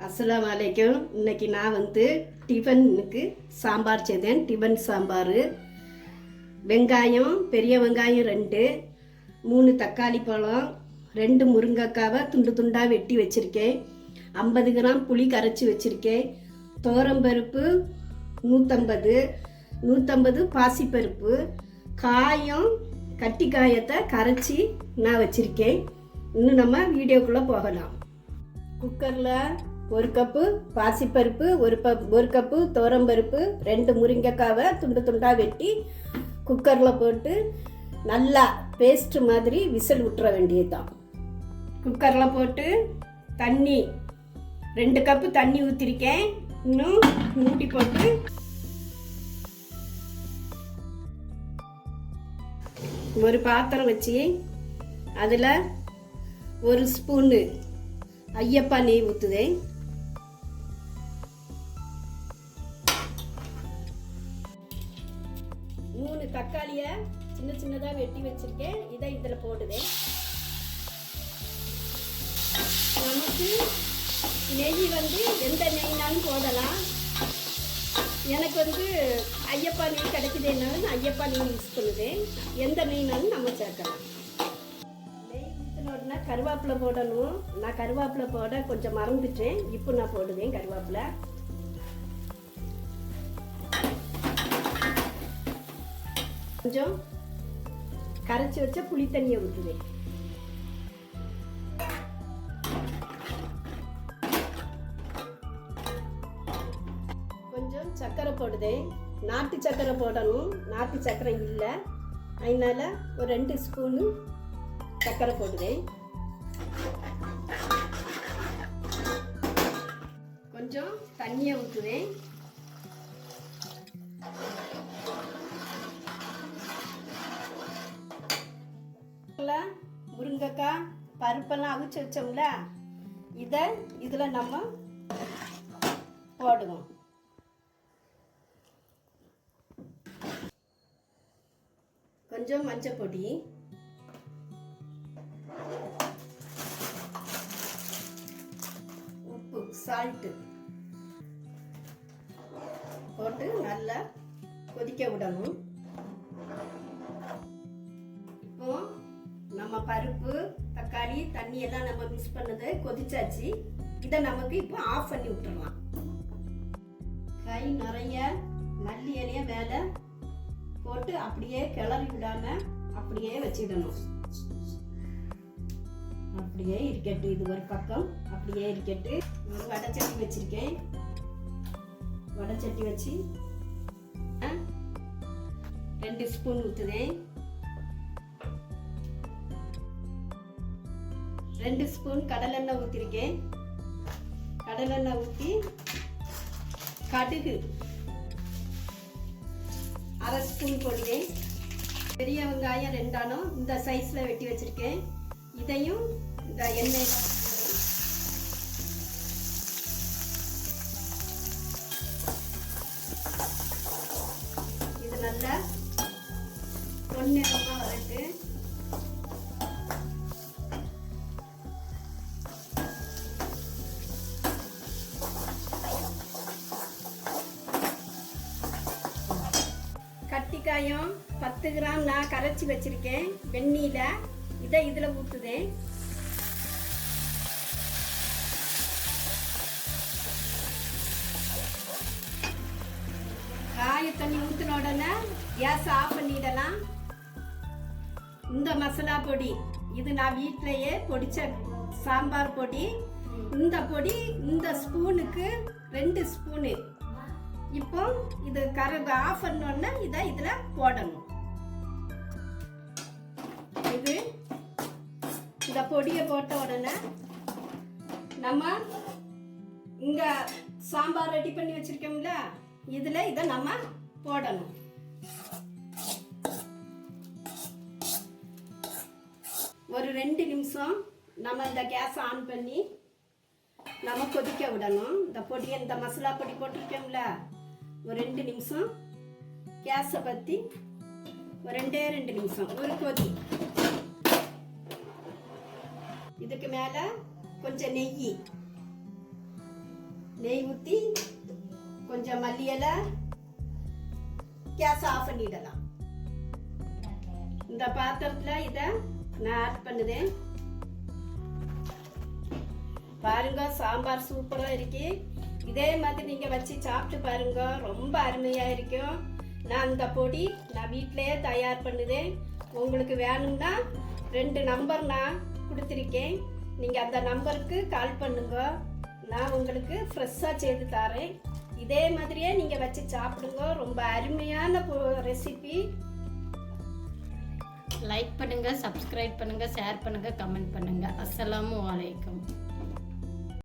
அஸ்ஸலாமு அலைக்கும். இன்னைக்கு நான் டிஃபனுக்கு சாம்பார் செய்தேன். டிஃபன் சாம்பார். வெங்காயம், பெரிய வெங்காயம் 2, 3 தக்காளி பழம், 2 முருங்கைக்காவை துண்டு துண்டாக வெட்டி வச்சுருக்கேன். 50 கிராம் புளி கரைச்சி வச்சுருக்கேன். துவரம்பருப்பு 150 பாசிப்பருப்பு, காயம் கட்டி காயத்தை கரைச்சி நான் வச்சுருக்கேன். இன்னும் நம்ம வீடியோக்குள்ளே போகலாம். குக்கரில் 1 கப்பு பாசிப்பருப்பு, ஒரு கப்பு துவரம்பருப்பு, 2 முருங்கைக்காவை துண்டு துண்டாக வெட்டி குக்கரில் போட்டு நல்லா பேஸ்ட் மாதிரி விசில் விட்டுற வேண்டியது தான். குக்கரில் போட்டு தண்ணி 2 கப்பு தண்ணி ஊற்றிருக்கேன். இன்னும் மூடி போட்டு ஒரு பாத்திரம் வச்சு அதில் 1 ஸ்பூனு ஐயப்பா நெய் ஊற்றுதேன். 3 தக்காளியை சின்ன சின்னதாக வெட்டி வச்சிருக்கேன். இதை இதில் போடுவேன். நமக்கு நெய் எந்த நெய்னாலும் போடலாம். எனக்கு ஐயப்பா நெய் கிடைக்குதுன்னாலும் நான் ஐயப்பா நெய் யூஸ் பண்ணுவேன். எந்த நெய்னாலும் நம்ம சேர்க்கலாம். நெய் ஊற்றின உடனே கருவேப்பிலை போடணும். நான் கருவேப்பிலை போட கொஞ்சம் மறந்துட்டேன். இப்போ நான் போடுவேன் கருவேப்பிலை. கொஞ்சம் கரைச்சி வச்ச புளி தண்ணியை ஊற்றுவேன். கொஞ்சம் சர்க்கரை போடுதேன். நாட்டு சர்க்கரை போடணும். நாட்டு சர்க்கரை இல்லை, அதனால ஒரு 2 ஸ்பூனு சர்க்கரை போடுவேன். கொஞ்சம் தண்ணியை ஊற்றுவேன். முருங்கைக்காய் பருப்பெல்லாம் அவிச்சு வச்சோம்ல, இதில் நம்ம போடுவோம். கொஞ்சம் மஞ்சள் பொடி, உப்பு, சால்ட்டு போட்டு நல்லா கொதிக்க விடணும். இப்போ நம்ம பருப்பு, தக்காளி, தண்ணி எல்லாம் நம்ம மிக்ஸ் பண்ணதை கொதிச்சாச்சு. இதை நமக்கு இப்போ ஆஃப் பண்ணி விட்டுறலாம். கை நிறைய மல்லி இலைய மேலே போட்டு அப்படியே கிளறி விடாம அப்படியே வச்சிடணும். அப்படியே இருக்கட்டு. இது ஒரு பக்கம் அப்படியே இருக்கட்டு. ஒரு வடைச்சட்டி வச்சிருக்கேன். வடைச்சட்டி வச்சு 2 ஸ்பூன் ஊற்றுதேன். 2 ஸ்பூன் கடலெண்ணெய் ஊற்றிருக்கேன். கடலெண்ணெய் ஊற்றி கடுகு 1/2 ஸ்பூன் போடுவேன். பெரிய வெங்காயம் 2 இந்த சைஸில் வெட்டி வச்சுருக்கேன். இதையும் இந்த எண்ணெய் இது நல்லா பொன்னிறமாக வரட்டு. கட்டிக்காயம் 10 கிராம் நான் கரைச்சி வச்சிருக்கேன் வெந்நீல. இதை இதில் ஊற்றுதேன். காய தண்ணி ஊற்றின உடனே கேஸ் ஆஃப் பண்ணிடலாம். இந்த மசாலா பொடி இது நான் வீட்டிலையே பொடிச்ச சாம்பார் பொடி. இந்த பொடி இந்த ஸ்பூனுக்கு 2 ஸ்பூனு. இப்போ இது ஆஃப் பண்ணோன்னா இதை இதில் போடணும். இந்த பொடியை போட்ட உடனே நம்ம இங்கே சாம்பார் ரெடி பண்ணி வச்சிருக்கோம்ல, இதில் இதை நம்ம போடணும். ஒரு 2 நிமிஷம் நம்ம இந்த கேஸ் ஆன் பண்ணி நம்ம கொதிக்க விடணும். இந்த பொடியை இந்த மசாலா பொடி போட்டிருக்கோம்ல, ஒரு 2 நிமிஷம் கேஸை பற்றி ஒரு 2 நிமிஷம் ஒரு கொதி. இதுக்கு மேலே கொஞ்சம் நெய் நெய் ஊற்றி கொஞ்சம் மல்லி இலை, கேஸ் ஆஃப் பண்ணிடலாம். இந்த பாத்திரத்தில் இதை நான் ஆட் பண்ணுதேன். பாருங்க, சாம்பார் சூப்பராக இருக்கு. இதே மாதிரி நீங்கள் வச்சு சாப்பிட்டு பாருங்க, ரொம்ப அருமையாக இருக்கும். நான் இந்த பொடி நான் வீட்டிலேயே தயார் பண்ணுதேன். உங்களுக்கு வேணும்னா 2 நம்பர் நான் கொடுத்துருக்கேன். நீங்கள் அந்த நம்பருக்கு கால் பண்ணுங்க, நான் உங்களுக்கு ஃப்ரெஷ்ஷாக செய்து தரேன். இதே மாதிரியே நீங்கள் வச்சு சாப்பிடுங்க, ரொம்ப அருமையான ரெசிபி. லைக் பண்ணுங்கள், சப்ஸ்கிரைப் பண்ணுங்கள், ஷேர் பண்ணுங்கள், கமெண்ட் பண்ணுங்கள். அஸ்ஸலாமு அலைக்கும்.